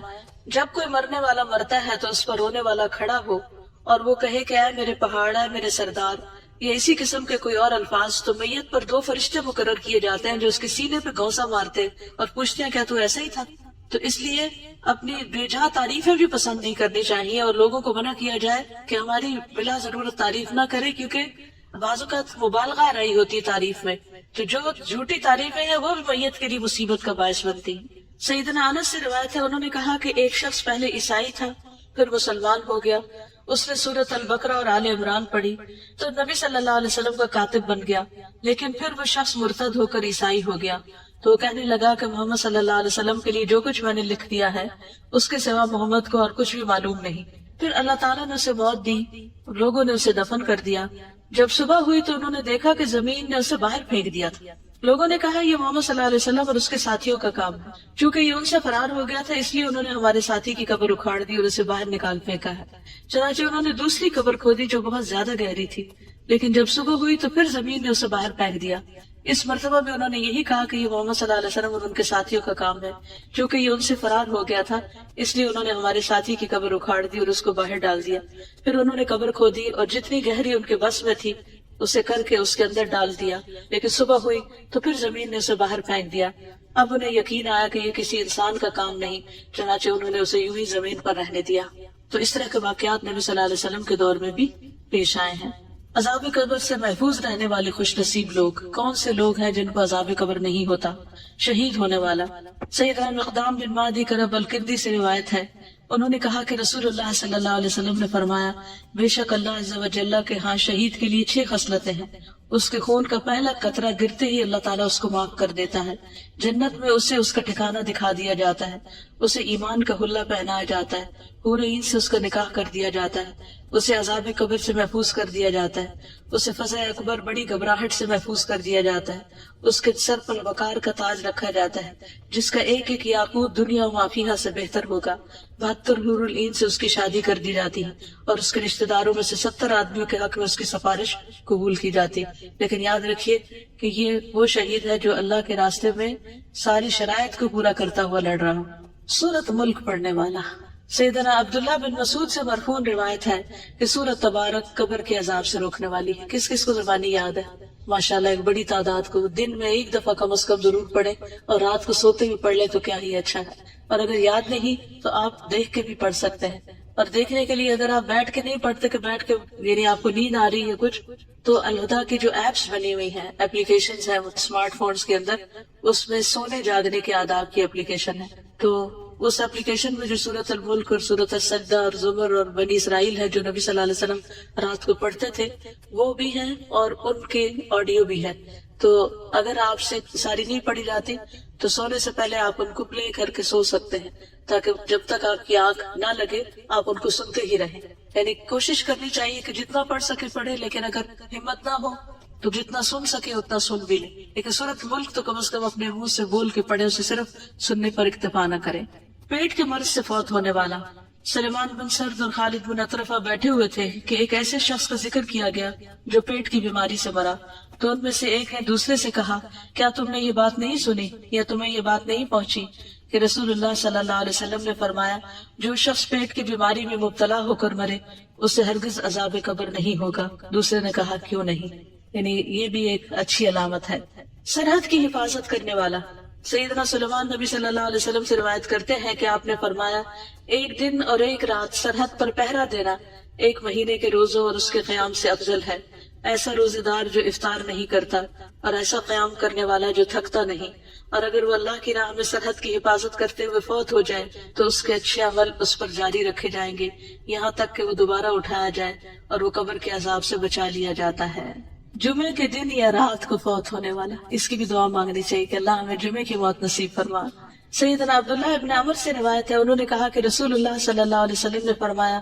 A: جب کوئی مرنے والا مرتا ہے تو اس پر رونے والا کھڑا ہو اور وہ کہے کہ اے میرے پہاڑ، اے میرے سردار، یا اسی قسم کے کوئی اور الفاظ، تو میت پر 2 فرشتے مقرر کیے جاتے ہیں جو اس کے سینے پہ گھونسا مارتے اور پوچھتے ہیں کیا تو ایسا ہی تھا. تو اس لیے اپنی بے جا تعریفیں بھی پسند نہیں کرنی چاہیے اور لوگوں کو منع کیا جائے کہ ہماری بلا ضرورت تعریف نہ کرے، کیونکہ بعض اوقات مبالغہ رہی ہوتی ہے تعریف میں. تو جو جھوٹی تعریفیں ہیں وہ بھی میت کے لیے مصیبت کا باعث بنتی. سیدنا انس سے روایت ہے، انہوں نے کہا کہ ایک شخص پہلے عیسائی تھا پھر مسلمان ہو گیا. اس نے سورۃ البقرہ اور آل عمران پڑھی تو نبی صلی اللہ علیہ وسلم کا کاتب بن گیا. لیکن پھر وہ شخص مرتد ہو کر عیسائی ہو گیا تو وہ کہنے لگا کہ محمد صلی اللہ علیہ وسلم کے لیے جو کچھ میں نے لکھ دیا ہے اس کے سوا محمد کو اور کچھ بھی معلوم نہیں. پھر اللہ تعالیٰ نے اسے موت دی، لوگوں نے اسے دفن کر دیا. جب صبح ہوئی تو انہوں نے دیکھا کہ زمین نے اسے باہر پھینک دیا تھا. لوگوں نے کہا یہ محمد صلی اللہ علیہ وسلم اور اس کے ساتھیوں کا کام ہے. چونکہ یہ ان سے فرار ہو گیا تھا اس لیے انہوں نے ہمارے ساتھی کی قبر اکھاڑ دی اور اسے باہر نکال پھینکا ہے. چنانچہ انہوں نے دوسری قبر کھودی جو بہت زیادہ گہری تھی، لیکن جب صبح ہوئی تو پھر زمین نے اسے باہر پھینک دیا. اس مرتبہ بھی انہوں نے یہی کہا کہ یہ محمد صلی اللہ علیہ وسلم اور ان کے ساتھیوں کا کام ہے. چونکہ یہ ان سے فرار ہو گیا تھا اس لیے انہوں نے ہمارے ساتھی کی قبر اکھاڑ دی اور اس کو باہر ڈال دیا. پھر انہوں نے قبر کھودی اور جتنی گہری ان کے بس میں تھی اسے کر کے اس کے اندر ڈال دیا، لیکن صبح ہوئی تو پھر زمین نے اسے باہر پھینک دیا. اب انہیں یقین آیا کہ یہ کسی انسان کا کام نہیں، چنانچہ انہوں نے اسے یوں ہی زمین پر رہنے دیا. تو اس طرح کے واقعات نبی صلی اللہ علیہ وسلم کے دور میں بھی پیش آئے ہیں. عذاب قبر سے محفوظ رہنے والے خوش نصیب لوگ کون سے لوگ ہیں جن کو عذاب قبر نہیں ہوتا؟ شہید ہونے والا. سیدنا مقدام بن معدی کرب الکندی سے روایت ہے، انہوں نے کہا کہ رسول اللہ صلی اللہ علیہ وسلم نے فرمایا بے شک اللہ عز و جل کے ہاں شہید کے لیے 6 خصلتیں ہیں، اس کے خون کا پہلا قطرہ گرتے ہی اللہ تعالیٰ اس کو معاف کر دیتا ہے. جنت میں اسے اس کا ٹھکانہ دکھا دیا جاتا ہے, اسے ایمان کا حلہ پہنایا جاتا ہے, حور عین سے اس کا نکاح کر دیا جاتا ہے, اسے عذاب قبر سے محفوظ کر دیا جاتا ہے, اسے فضا اکبر بڑی گھبراہٹ سے محفوظ کر دیا جاتا ہے, اس کے سر پر وقار کا تاج رکھا جاتا ہے جس کا ایک ایک یاقوت دنیا و مافیہا سے بہتر ہوگا. 72 حور العین سے اس کی شادی کر دی جاتی ہے اور اس کے رشتہ داروں میں سے 70 آدمیوں کے حق میں اس کی سفارش قبول کی جاتی ہے. لیکن یاد رکھیے کہ یہ وہ شہید ہے جو اللہ کے راستے میں ساری شرائط کو پورا کرتا ہوا لڑ رہا. سورۃ ملک پڑھنے والا. سیدنا عبداللہ بن مسعود سے مرفوع روایت ہے کہ سورۃ تبارک قبر کے عذاب سے روکنے والی ہے. کس کس کو زبانی یاد ہے؟ ماشاءاللہ ایک بڑی تعداد کو. دن میں ایک دفعہ کم از کم ضرور پڑھے اور رات کو سوتے ہوئے پڑھ لے تو کیا ہی اچھا ہے. اور اگر یاد نہیں تو آپ دیکھ کے بھی پڑھ سکتے ہیں. اور دیکھنے کے لیے اگر آپ بیٹھ کے نہیں پڑھتے کہ بیٹھ کے یعنی آپ کو نیند آ رہی ہے کچھ, تو الہدا کی جو ایپس بنی ہوئی ہیں, اپلیکیشنز ہیں اسمارٹ فونز کے اندر, اس میں سونے جاگنے کے آداب کی اپلیکیشن ہے. تو اس اپلیکیشن میں جو سورۃ الملک اور سورۃ السجدہ اور زمر اور بنی اسرائیل ہے جو نبی صلی اللہ علیہ وسلم رات کو پڑھتے تھے وہ بھی ہیں اور ان کے آڈیو بھی ہے. تو اگر آپ سے ساری نہیں پڑھی جاتی تو سونے سے پہلے آپ ان کو پلے کر کے سو سکتے ہیں تاکہ جب تک آپ کی آنکھ نہ لگے آپ ان کو سنتے ہی رہیں. یعنی کوشش کرنی چاہیے کہ جتنا پڑھ سکے پڑھے, لیکن اگر ہمت نہ ہو تو جتنا سن سکے اتنا سن بھی لیں. لیکن سورۃ ملک تو کم از کم اپنے منہ سے بول کے پڑھے, اسے صرف سننے پر اکتفا نہ کریں. پیٹ کے مرض سے فوت ہونے والا. سلیمان بن سرد اور خالد بن اطرفہ بیٹھے ہوئے تھے کہ ایک ایسے شخص کا ذکر کیا گیا جو پیٹ کی بیماری سے مرا. تو ان میں سے ایک نے دوسرے سے کہا, کیا تم نے یہ بات نہیں سنی یا تمہیں یہ بات نہیں پہنچی کہ رسول اللہ صلی اللہ علیہ وسلم نے فرمایا جو شخص پیٹ کی بیماری میں مبتلا ہو کر مرے اسے ہرگز عذاب قبر نہیں ہوگا. دوسرے نے کہا کیوں نہیں. یعنی یہ بھی ایک اچھی علامت ہے. سرحد کی حفاظت کرنے والا. سیدنا سلیمان نبی صلی اللہ علیہ وسلم سے روایت کرتے ہیں کہ آپ نے فرمایا ایک دن اور ایک رات سرحد پر پہرا دینا ایک مہینے کے روزوں اور اس کے قیام سے افضل ہے. ایسا روزے دار جو افطار نہیں کرتا اور ایسا قیام کرنے والا جو تھکتا نہیں. اور اگر وہ اللہ کی راہ میں سرحد کی حفاظت کرتے ہوئے فوت ہو جائے تو اس کے اچھے عمل اس پر جاری رکھے جائیں گے یہاں تک کہ وہ دوبارہ اٹھایا جائے اور وہ قبر کے عذاب سے بچا لیا جاتا ہے. جمعے کے دن یا رات کو فوت ہونے والا, اس کی بھی دعا مانگنی چاہیے کہ اللہ ہمیں جمعے کی موت نصیب فرما. سیدنا عبداللہ ابن عمر سے روایت ہے, انہوں نے کہا کہ رسول اللہ صلی اللہ علیہ وسلم نے فرمایا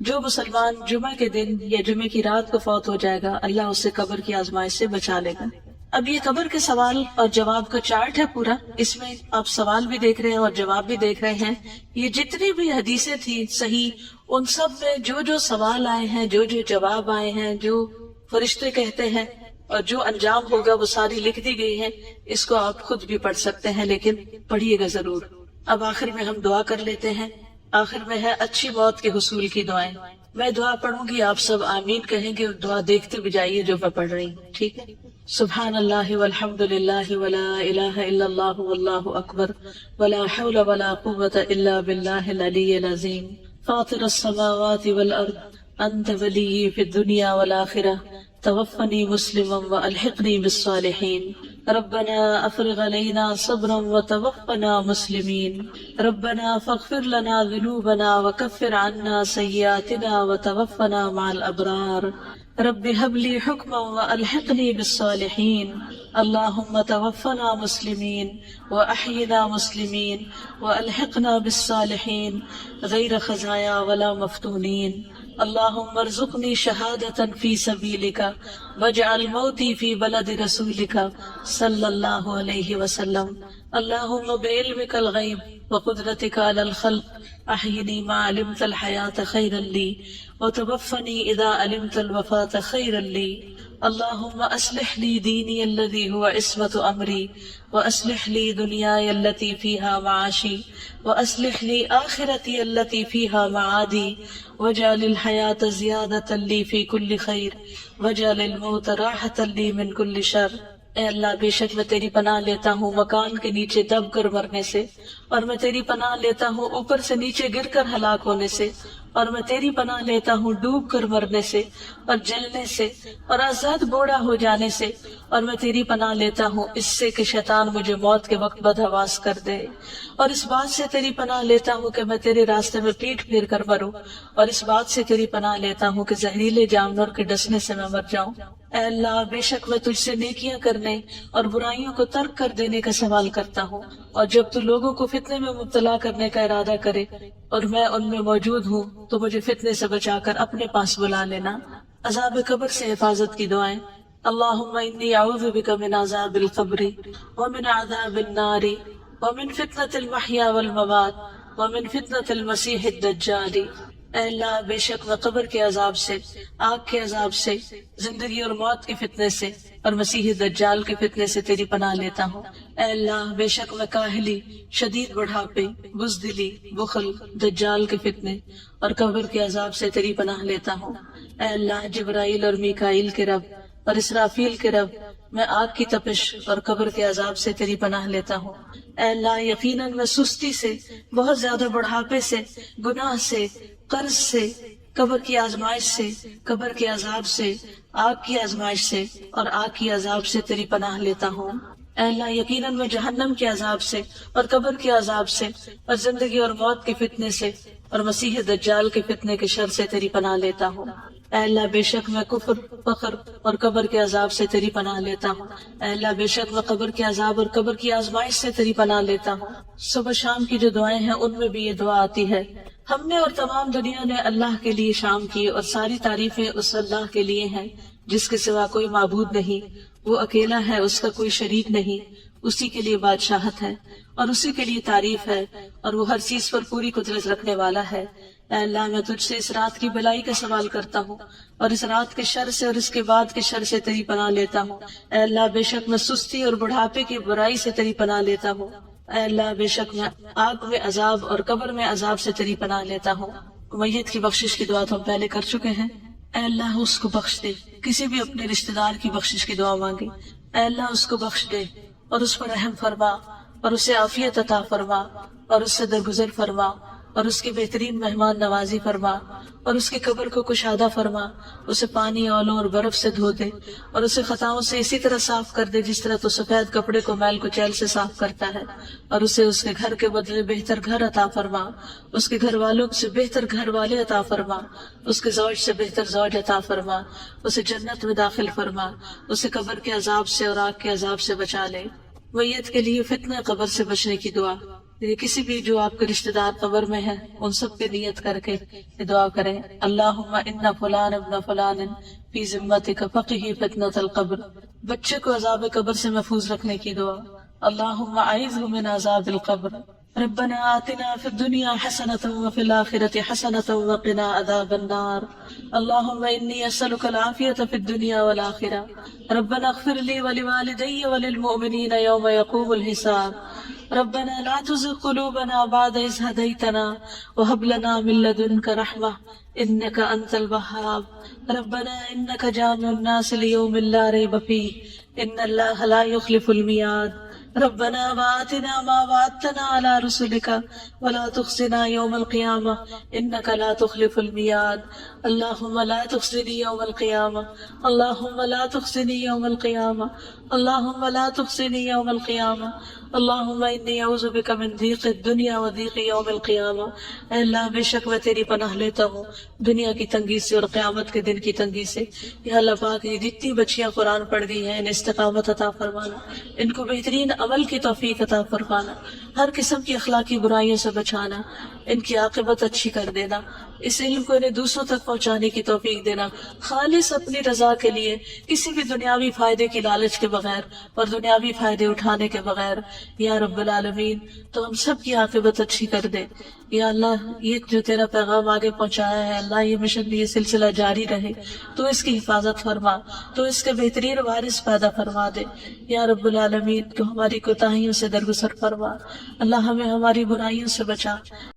A: جو مسلمان جمعہ کے دن یا جمعے کی رات کو فوت ہو جائے گا اللہ اسے قبر کی آزمائش سے بچا لے گا. اب یہ قبر کے سوال اور جواب کا چارٹ ہے پورا, اس میں آپ سوال بھی دیکھ رہے ہیں اور جواب بھی دیکھ رہے ہیں. یہ جتنی بھی حدیثیں تھی صحیح, ان سب میں جو جو سوال آئے ہیں, جو جو جواب آئے ہیں, جو فرشتے کہتے ہیں اور جو انجام ہوگا وہ ساری لکھ دی گئی ہیں. اس کو آپ خود بھی پڑھ سکتے ہیں لیکن پڑھیے گا ضرور. اب آخر میں ہم دعا کر لیتے ہیں. آخر میں ہے اچھی موت کے حصول کی دعائیں. میں دعا پڑھوں گی, آپ سب آمین کہیں گے, دعا دیکھتے بھی جائیے جو میں پڑھ رہی ہوں, ٹھیک ہے؟ سبحان اللہ والحمد للہ ولا الہ الا اللہ واللہ اکبر ولا حول ولا قوة الا باللہ العلی العظیم. فاطر السماوات والارض انت ولی فی الدنیا والآخرہ توفنی مسلما والحقنی بالصالحین. ربنا افرغ علينا صبرا وتوفنا مسلمين. ربنا فاغفر لنا ذنوبنا وكفر عنا سيئاتنا وتوفنا مع الابرار. رب هب لي حكما والحقني بالصالحين. اللهم توفنا مسلمين واحينا مسلمين والحقنا بالصالحين غير خزايا ولا مفتونين. اللهم ارزقني شهادة في سبيلك واجعل موتي في بلد رسولك صلى الله عليه وسلم. اللهم بعلمك الغيب وقدرتك على الخلق احيني ما علمت الحياة خيرا لي وتوفني اذا علمت الوفاة خيرا لي. اللهم اصلح لي ديني الذي هو عصمة امري واصلح لي دنياي التي فيها معاشي واصلح لي آخرتي التي فيها معادي واجعل الحياة زيادة لي في كل خير واجعل الموت راحة لي من كل شر. اے اللہ بے شک میں تیری پناہ لیتا ہوں مکان کے نیچے دب کر مرنے سے, اور میں تیری پناہ لیتا ہوں اوپر سے نیچے گر کر ہلاک ہونے سے, اور میں تیری پناہ لیتا ہوں ڈوب کر مرنے سے اور جلنے سے اور آزاد بوڑھا ہو جانے سے, اور میں تیری پناہ لیتا ہوں اس سے کہ شیطان مجھے موت کے وقت بدحواس کر دے, اور اس بات سے تیری پناہ لیتا ہوں کہ میں تیرے راستے میں پیٹ پھیر کر مروں, اور اس بات سے تیری پناہ لیتا ہوں کہ زہریلے جانور کے ڈسنے سے میں مر جاؤں. اے اللہ بے شک میں تجھ سے نیکیاں کرنے اور برائیوں کو ترک کر دینے کا سوال کرتا ہوں، اور جب تو لوگوں کو فتنے میں مبتلا کرنے کا ارادہ کرے اور میں ان میں موجود ہوں تو مجھے فتنے سے بچا کر اپنے پاس بلا لینا۔ عذاب قبر سے حفاظت کی دعائیں۔ اللہم انی اعوذ بک من عذاب القبر ومن عذاب النار ومن فتنة المحیا والممات ومن فتنة المسیح الدجال۔ اے اللہ بے شک میں قبر کے عذاب سے، آگ کے عذاب سے، زندگی اور موت کے فتنے سے اور مسیح دجال کے فتنے سے تیری پناہ لیتا ہوں۔ اے اللہ بے شک میں کاہلی، شدید بڑھاپے، بزدلی، بخل، دجال کے فتنے اور قبر کے عذاب سے تیری پناہ لیتا ہوں۔ اے اللہ جبرائیل اور میکائیل کے رب اور اسرافیل کے رب، میں آگ کی تپش اور قبر کے عذاب سے تیری پناہ لیتا ہوں۔ اے اللہ یقیناً میں سستی سے، بہت زیادہ بڑھاپے سے، گناہ سے، قرض سے، قبر کی آزمائش سے، قبر کے عذاب سے، آگ کی آزمائش سے اور آگ کی عذاب سے تیری پناہ لیتا ہوں۔ اے اللہ یقیناً میں جہنم کے عذاب سے اور قبر کے عذاب سے اور زندگی اور موت کے فتنے سے اور مسیح دجال کے فتنے کے شر سے تیری پناہ لیتا ہوں۔ اے اللہ بے شک میں کفر، فقر اور قبر کے عذاب سے تیری پناہ لیتا ہوں۔ اے اللہ بے شک میں قبر کے عذاب اور قبر کی آزمائش سے تیری پناہ لیتا ہوں۔ صبح شام کی جو دعائیں ہیں ان میں بھی یہ دعا آتی ہے، ہم نے اور تمام دنیا نے اللہ کے لیے شام کی اور ساری تعریفیں اس اللہ کے لیے ہیں جس کے سوا کوئی معبود نہیں، وہ اکیلا ہے، اس کا کوئی شریک نہیں، اسی کے لیے بادشاہت ہے اور اسی کے لیے تعریف ہے اور وہ ہر چیز پر پوری قدرت رکھنے والا ہے۔ اے اللہ میں تجھ سے اس رات کی بلائی کا سوال کرتا ہوں اور اس رات کے شر سے اور اس کے بعد کے شر سے تیری پناہ لیتا ہوں۔ اے اللہ بے شک میں سستی اور بڑھاپے کی برائی سے تیری پناہ لیتا ہوں۔ اے اللہ بے شک میں آگ میں عذاب اور قبر میں عذاب سے تیری پناہ لیتا ہوں۔ میت کی بخشش کی دعا تو ہم پہلے کر چکے ہیں۔ اے اللہ اس کو بخش دے، کسی بھی اپنے رشتہ دار کی بخشش کی دعا مانگے، اے اللہ اس کو بخش دے اور اس پر رحم فرما اور اسے عافیت عطا فرما اور اس سے درگزر فرما اور اس کی بہترین مہمان نوازی فرما اور اس کی قبر کو کشادہ فرما، اسے پانی، اولوں اور برف سے دھو دے اور اسے خطاؤں سے اسی طرح صاف کر دے جس طرح تو سفید کپڑے کو میل کچیل سے صاف کرتا ہے، اور اسے اس کے گھر کے بدلے بہتر گھر عطا فرما، اس کے گھر والوں سے بہتر گھر والے عطا فرما، اس کے زوج سے بہتر زوج عطا فرما، اسے جنت میں داخل فرما، اسے قبر کے عذاب سے اور آگ کے عذاب سے بچا لے۔ میت کے لیے فتنہ قبر سے بچنے کی دعا، یہ کسی بھی جو آپ کے رشتہ دار قبر میں ہیں ان سب پہ نیت کر کے یہ دعا کریں۔ اللہم ان فلان ابن فلان فی ذمتک فقہ فتنۃ القبر، بچے کو عذاب قبر سے محفوظ رکھنے کی دعا۔ اللہم اعذہ من عذاب القبر، ربنا آتنا فی الدنیا حسنۃ وفی الآخرۃ حسنۃ وقنا عذاب النار، اللہم انی اسألک العافیۃ فی الدنیا والآخرہ، ربنا اغفر لی ولوالدی وللمؤمنین یوم یقوم الحساب، ربنا لا تزغ قلوبنا بعد إذ هديتنا وهب لنا من لدنك رحمة إنك أنت الوهاب، ربنا إنك جامع الناس ليوم لا ريب فيه إن الله لا يخلف الميعاد، ربنا وآتنا ما وعدتنا على رسلك ولا تخزنا يوم القيامة إنك لا تخلف الميعاد، اللهم لا تخزني يوم القيامة، اللهم لا تخزني يوم القيامة، اللهم لا تخزني يوم القيامة، اللهم انی اعوذ بک من ضیق الدنیا و ضیق یوم القیامہ۔ اے اللہ بے شک میں تیری پناہ لیتا ہوں دنیا کی تنگی سے اور قیامت کے دن کی تنگی سے۔ یا اللہ پاک یہ جتنی بچیاں قرآن پڑھ گئی ہیں انہیں استقامت عطا فرمانا، ان کو بہترین عمل کی توفیق عطا فرمانا، ہر قسم کی اخلاقی برائیوں سے بچانا، ان کی عاقبت اچھی کر دینا، اس علم کو انہیں دوسروں تک پہنچانے کی توفیق دینا، خالص اپنی رضا کے لیے، کسی بھی دنیاوی فائدے کی لالچ کے بغیر اور دنیاوی فائدے اٹھانے کے بغیر۔ یا رب العالمین تو ہم سب کی عاقبت اچھی کر دے۔ یا اللہ یہ جو تیرا پیغام آگے پہنچایا ہے اللہ یہ مشن یہ سلسلہ جاری رہے، تو اس کی حفاظت فرما، تو اس کے بہترین وارث پیدا فرما دے۔ یا رب العالمین تو ہماری کوتاہیوں سے درگزر فرما، اللہ ہمیں ہماری برائیوں سے بچا۔